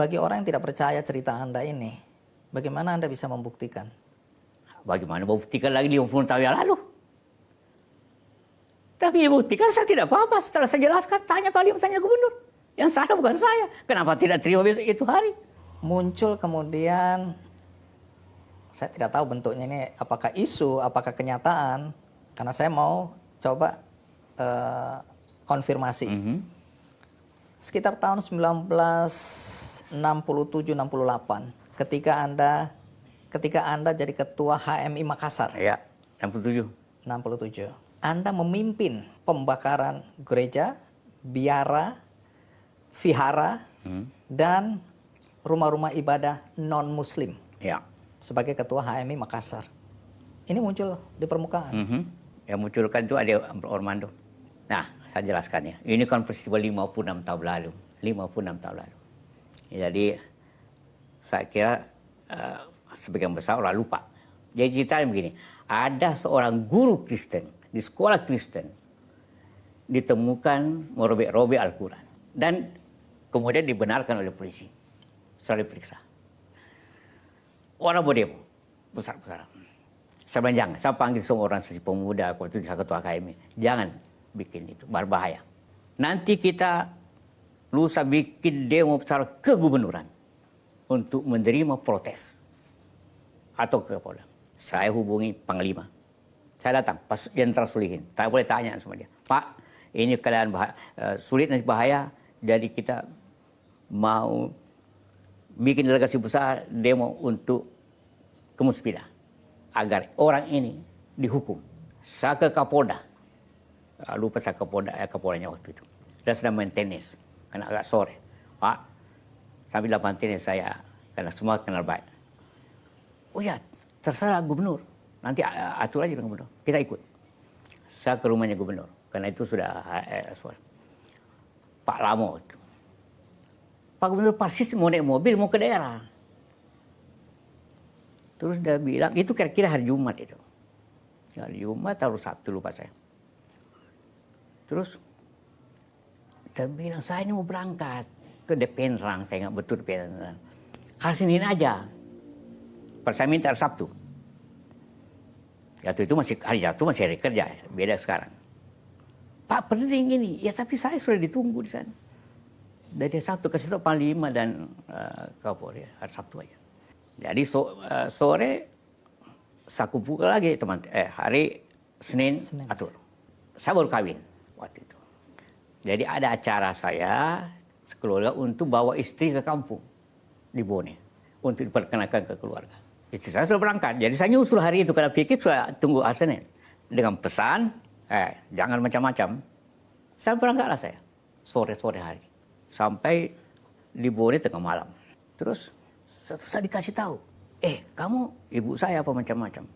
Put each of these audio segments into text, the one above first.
bagi orang yang tidak percaya cerita Anda ini, bagaimana Anda bisa membuktikan? Bagaimana membuktikan lagi 50 tahun yang lalu? Tapi dibuktikan saya tidak apa-apa. Setelah saya jelaskan, tanya Panglima, tanya Gubernur. Yang salah bukan saya. Kenapa tidak terima besok itu hari? Muncul kemudian, saya tidak tahu bentuknya ini, apakah isu, apakah kenyataan, karena saya mau coba konfirmasi. Sekitar tahun 1967-68, ketika Anda jadi ketua HMI Makassar. Ya, 67. Anda memimpin pembakaran gereja, biara, vihara, dan rumah-rumah ibadah non-muslim. Ya. Sebagai ketua HMI Makassar. Ini muncul di permukaan. Yang munculkan itu ada Ormando. Nah, saya jelaskan ya. Ini kan peristiwa 56 tahun lalu. 56 tahun lalu. Jadi, saya kira sebagian besar orang lupa. Jadi ceritanya begini. Ada seorang guru Kristen di sekolah Kristen ditemukan merobek-robek Al-Quran. Dan kemudian dibenarkan oleh polisi. Setelah diperiksa. Orang berdemo. Besar-besar. Saya bilang jangan. Saya panggil semua orang sesi pemuda. Waktu itu saya ketua KMI. Jangan bikin itu. Berbahaya. Nanti kita lusa bikin demo besar kegubernuran. Untuk menerima protes. Atau ke Kapolda. Saya hubungi Panglima. Saya datang, pas Jenderal Sulihin. Saya boleh tanya sama dia. Pak, ini keadaan sulit nanti bahaya. Jadi kita mau bikin delegasi besar demo untuk kemusbidah. Agar orang ini dihukum. Saya ke Kapolda. Lupa saya Kapoldanya waktu itu. Dia sedang main tenis. Karena agak sore. Pak, sambil lapangan tenis saya. Karena semua kenal baik. Oh ya, terserah gubernur. Nanti atur aja dengan gubernur. Kita ikut. Saya ke rumahnya gubernur. Karena itu sudah sore. Pak Lamo. Pak Gubernur persis mau naik mobil, mau ke daerah. Terus dia bilang, itu kira-kira hari Jumat itu. Hari Jumat atau Sabtu, lupa saya. Terus, dia bilang, saya ini mau berangkat ke Depenrang. Saya ingat betul Depenrang. Hari Senin aja. Saya minta hari Sabtu. Waktu itu hari Sabtu masih hari kerja, beda sekarang. Pak penting ini, ya tapi saya sudah ditunggu di sana. Dari Sabtu ke situ Panglima dan Kapolri, hari Sabtu aja. Jadi sore saya kumpul lagi teman, hari Senin atur. Saya baru kawin waktu itu. Jadi ada acara saya sekeluarga untuk bawa istri ke kampung di Bone untuk diperkenalkan ke keluarga. Istri saya sudah berangkat. Jadi saya nyusul hari itu karena pikir saya tunggu hari Senin. Dengan pesan, jangan macam-macam. Saya berangkatlah saya. Sore-sore hari. Sampai di Bone tengah malam. Terus saya dikasih tahu. Kamu ibu saya apa macam-macam.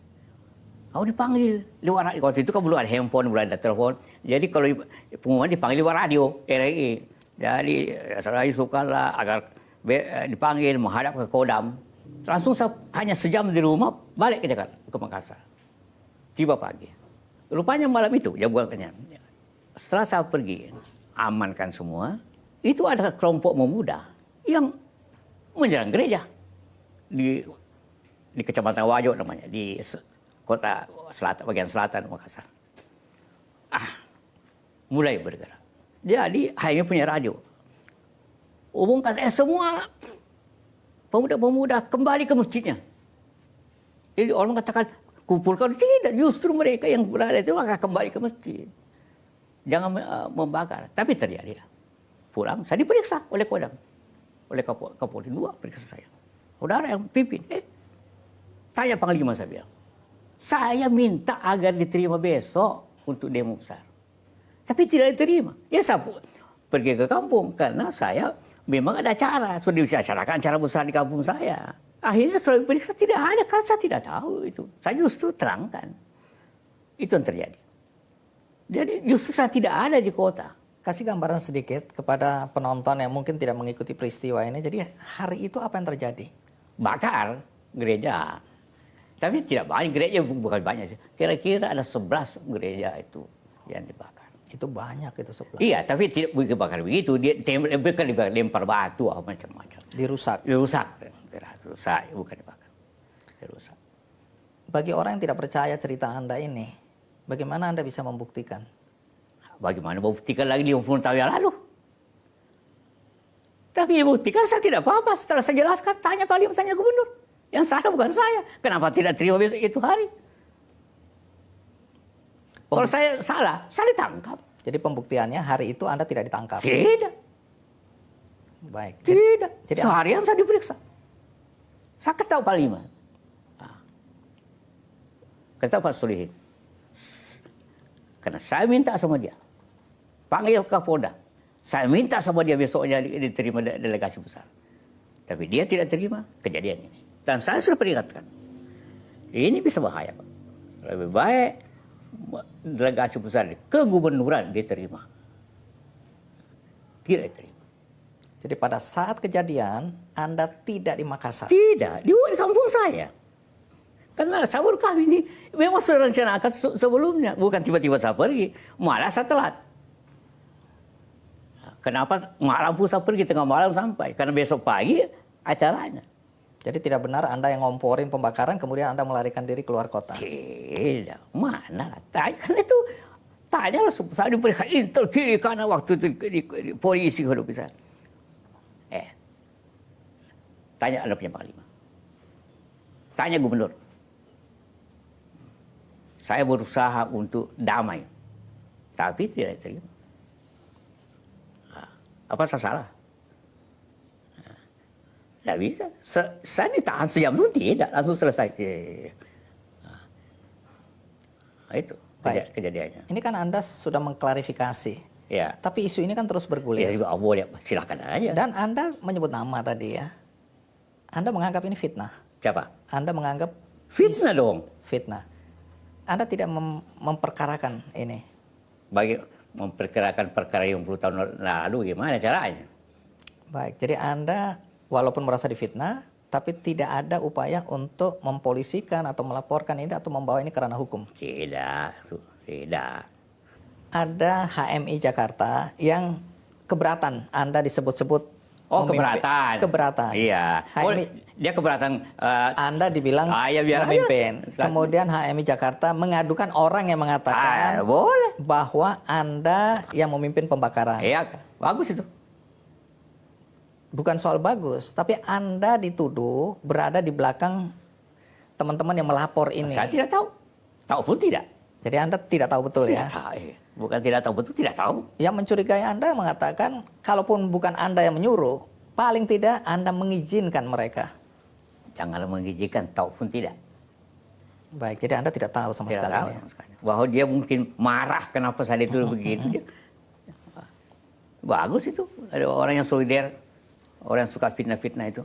Kau dipanggil lewat radio. Waktu itu kan belum ada handphone, belum ada telepon. Jadi kalau pengumuman dipanggil lewat radio, RRI. Jadi saya sukalah agar dipanggil menghadap ke Kodam. Langsung saya hanya sejam di rumah, balik ke Jakarta, ke Makassar. Tiba pagi. Rupanya malam itu, jam bukannya. Setelah saya pergi, amankan semua, itu ada kelompok pemuda yang menyerang gereja. Di Kecamatan Wajo namanya, di kota selatan, bagian selatan Makassar. Mulai bergerak. Jadi, hanya punya radio. Umumkan, semua pemuda-pemuda kembali ke masjidnya. Jadi orang katakan, kumpulkan. Tidak, justru mereka yang berada itu akan kembali ke masjid. Jangan membakar. Tapi terjadi. Pulang, saya diperiksa oleh Kodam. Oleh Kapolri, 2 periksa saya. Saudara yang pimpin. Tanya Panglima saya bilang. Saya minta agar diterima besok untuk demo besar. Tapi tidak diterima. Ya saya pergi ke kampung karena saya memang ada acara, sudah dibicarakan acara besar di kampung saya. Akhirnya setelah diperiksa tidak ada, kan saya tidak tahu itu. Saya justru terangkan. Itu yang terjadi. Jadi justru saya tidak ada di kota. Kasih gambaran sedikit kepada penonton yang mungkin tidak mengikuti peristiwa ini. Jadi hari itu apa yang terjadi? Bakar gereja. Tapi tidak banyak, gereja bukan banyak. Kira-kira ada 11 gereja itu yang dibakar. Itu banyak itu 11. Iya, tapi tidak dibakar begitu. Dia lempar batu macam-macam. Dirusak. Dirusak. Rusak, bukan dibakar. Dirusak. Bagi orang yang tidak percaya cerita Anda ini, bagaimana Anda bisa membuktikan? Bagaimana membuktikan lagi 50 tahun yang lalu? Tapi dibuktikan saya tidak apa-apa. Setelah saya jelaskan, tanya Panglima, tanya Gubernur. Yang salah bukan saya. Kenapa tidak terima besok itu hari? Kalau saya salah, saya ditangkap. Jadi pembuktiannya hari itu Anda tidak ditangkap. Tidak. Baik. Tidak. Jadi Seharian saya diperiksa. Saya kasih tahu Panglima. Nah. Kasih tahu Pak Solihin. Karena saya minta sama dia. Panggil Kapolda. Saya minta sama dia besoknya diterima delegasi besar. Tapi dia tidak terima kejadian ini. Dan saya sudah peringatkan. Ini bisa bahaya, Pak. Lebih baik delegasi besar kegubernuran diterima. Tidak diterima. Jadi pada saat kejadian Anda tidak di Makassar. Tidak, di kampung saya. Karena saya baru kami ini memang sudah rencanakan sebelumnya. Bukan tiba-tiba saya pergi, malah saya telat. Kenapa malam pun saya pergi, tengah malam sampai? Karena besok pagi acaranya. Jadi tidak benar Anda yang ngomporin pembakaran, kemudian Anda melarikan diri keluar kota. Tidak, mana lah. Kan itu, tanyalah saya diperiksa intel kiri karena waktu itu di polisi kalau bisa. Tanya Anda punya Panglima. Tanya Gubernur. Saya berusaha untuk damai, tapi tidak diterima. Apa saya salah? Tidak bisa. Saya ditahan sejam itu tidak, langsung selesai. Itu kejadiannya. Ini kan Anda sudah mengklarifikasi. Ya. Tapi isu ini kan terus bergulir. Ya, boleh, silakan aja. Dan Anda menyebut nama tadi ya. Anda menganggap ini fitnah. Siapa? Anda menganggap Fitnah dong. Fitnah. Anda tidak memperkarakan ini. Bagi memperkirakan perkara yang 10 tahun lalu gimana caranya? Baik, jadi Anda walaupun merasa difitnah, tapi tidak ada upaya untuk mempolisikan atau melaporkan ini atau membawa ini ke ranah hukum. Tidak. Ada HMI Jakarta yang keberatan Anda disebut-sebut. Oh, keberatan. Keberatan. Iya. Dia keberatan. Anda dibilang ya biar memimpin. aja. Kemudian HMI Jakarta mengadukan orang yang mengatakan boleh. bahwa Anda yang memimpin pembakaran. Iya, bagus itu. Bukan soal bagus, tapi Anda dituduh berada di belakang teman-teman yang melapor ini. Saya tidak tahu. Tahu pun tidak. Jadi Anda tidak tahu betul ya? Bukan tidak tahu betul, tidak tahu. Yang mencurigai Anda mengatakan, kalaupun bukan Anda yang menyuruh, paling tidak Anda mengizinkan mereka. Janganlah mengizinkan, tahu pun tidak. Baik, jadi Anda tidak tahu sama Tidak sekali. tahu Ya? sama sekali. Bahwa dia mungkin marah kenapa saya dituduh begitu. Bagus itu. Ada orang yang solidar, orang yang suka fitnah-fitnah itu.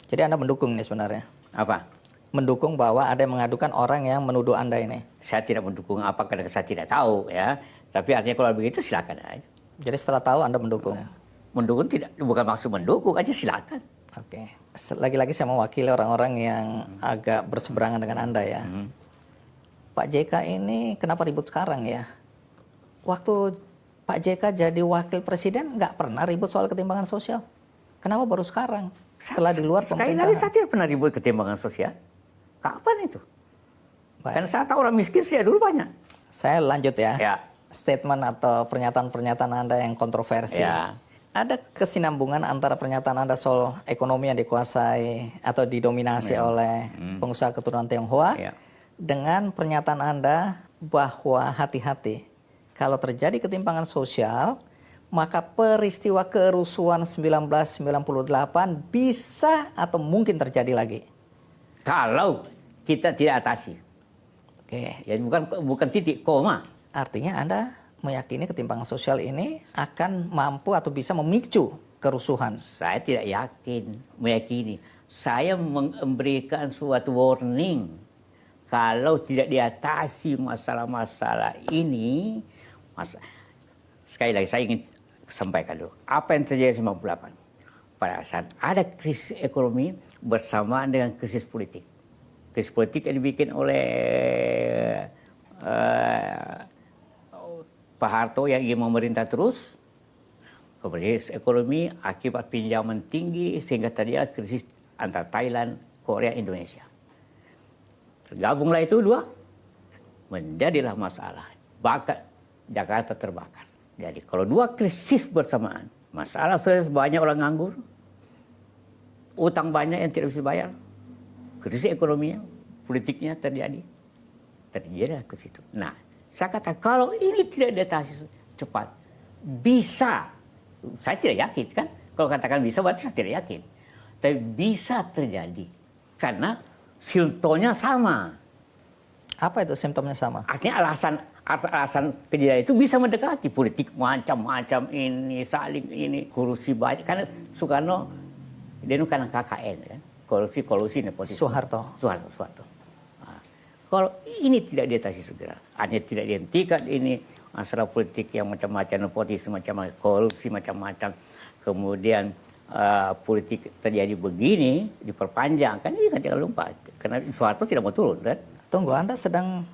Jadi Anda mendukung nih sebenarnya? Apa? Mendukung bahwa ada yang mengadukan orang yang menuduh Anda ini? Saya tidak mendukung apa karena saya tidak tahu ya. Tapi artinya kalau begitu silakan aja. Jadi setelah tahu Anda mendukung? Mendukung tidak, bukan maksud mendukung aja silakan. Oke. Lagi-lagi saya mewakili orang-orang yang agak berseberangan dengan Anda ya. Pak JK ini kenapa ribut sekarang ya? Waktu Pak JK jadi wakil presiden nggak pernah ribut soal ketimpangan sosial. Kenapa baru sekarang? Setelah di luar Sekali pemerintahan. lagi saya tidak pernah ribut ketimpangan sosial. Kapan itu? Baik. Karena saya tahu orang miskin sih dulu banyak. Saya lanjut ya. Ya. Statement atau pernyataan-pernyataan Anda yang kontroversi. Ya. Ada kesinambungan antara pernyataan Anda soal ekonomi yang dikuasai atau didominasi oleh pengusaha keturunan Tionghoa Ya. dengan pernyataan Anda bahwa hati-hati kalau terjadi ketimpangan sosial maka peristiwa kerusuhan 1998 bisa atau mungkin terjadi lagi. Kalau kita tidak atasi. Oke. Ya bukan titik, koma. Artinya Anda meyakini ketimpangan sosial ini akan mampu atau bisa memicu kerusuhan. Saya tidak meyakini. Saya memberikan suatu warning. Kalau tidak diatasi masalah-masalah ini, sekali lagi saya ingin sampaikan dulu. Apa yang terjadi 98? Pada saat ada krisis ekonomi bersamaan dengan krisis politik. Krisis politik yang dibikin oleh Pak Harto yang ingin memerintah terus. krisis ekonomi akibat pinjaman tinggi sehingga terjadi krisis antara Thailand, Korea, Indonesia. Tergabunglah itu dua, menjadilah masalah. Bakat Jakarta terbakar. Jadi kalau dua krisis bersamaan, masalah stres, banyak orang nganggur, utang banyak yang tidak bisa bayar, krisis ekonominya, politiknya terjadilah ke situ. Nah, saya kata kalau ini tidak diatasi cepat, bisa. Saya tidak yakin kan, kalau katakan bisa berarti saya tidak yakin. Tapi bisa terjadi karena simptomnya sama. Apa itu simptomnya sama? Artinya alasan kejadian itu bisa mendekati politik macam-macam ini, saling ini, korupsi banyak. Karena Soekarno, dia itu kan KKN kan, kolusi nepotisme. Soeharto. Nah, kalau ini tidak diatasi segera, artinya tidak dihentikan ini masalah politik yang macam-macam, nepotisme macam-macam, korupsi macam-macam, kemudian politik terjadi begini, diperpanjang, kan ini kan jangan lupa, karena Soeharto tidak mau turun kan. Tunggu, Anda sedang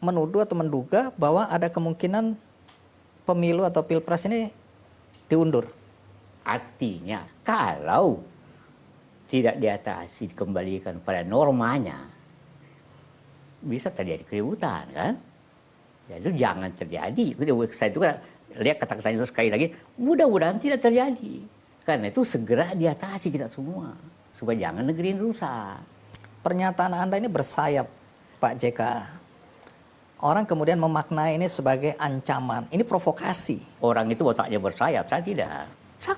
menuduh atau menduga bahwa ada kemungkinan pemilu atau pilpres ini diundur? Artinya, kalau tidak diatasi, dikembalikan pada normanya, bisa terjadi keributan kan. Ya, itu jangan terjadi. Saya itu kan lihat kata-kata itu sekali lagi, mudah-mudahan tidak terjadi. Karena itu segera diatasi kita semua, supaya jangan negeri ini rusak. Pernyataan Anda ini bersayap, Pak JK. Orang kemudian memaknai ini sebagai ancaman. Ini provokasi. Orang itu otaknya bersayap, saya tidak.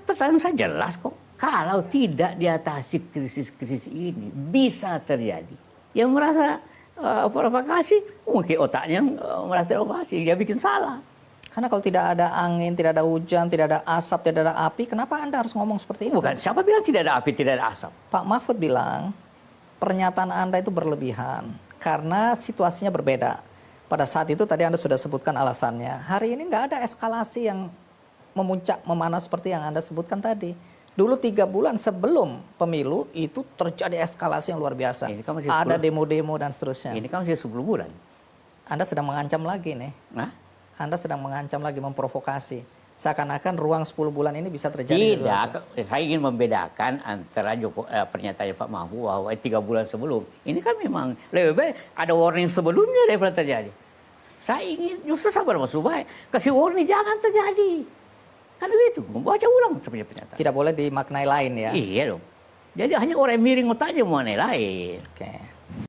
Pertanyaan saya jelas kok. Kalau tidak diatasi krisis-krisis ini, bisa terjadi. Yang merasa provokasi, mungkin otaknya merasa provokasi, dia bikin salah. Karena kalau tidak ada angin, tidak ada hujan, tidak ada asap, tidak ada api, kenapa Anda harus ngomong seperti itu? Bukan, siapa bilang tidak ada api, tidak ada asap? Pak Mahfud bilang, pernyataan Anda itu berlebihan. Karena situasinya berbeda. Pada saat itu tadi Anda sudah sebutkan alasannya. Hari ini nggak ada eskalasi yang memuncak, memanas seperti yang Anda sebutkan tadi. Dulu 3 bulan sebelum pemilu itu terjadi eskalasi yang luar biasa. Ada demo-demo dan seterusnya. Ini kan masih 10 bulan. Anda sedang mengancam lagi nih. Nah? Anda sedang mengancam lagi, memprovokasi. Seakan-akan ruang 10 bulan ini bisa terjadi. Tidak, saya ingin membedakan antara pernyataan Pak Mahfud bahwa 3 bulan sebelum. Ini kan memang lebih baik ada warning sebelumnya daripada terjadi. Saya ingin justru sabar Mas Subay, kasih warning jangan terjadi. Kan begitu, membaca ulang sebenarnya pernyataan. Tidak boleh dimaknai lain ya? Iya dong. Jadi hanya orang yang miring otaknya mengenai lain. Oke.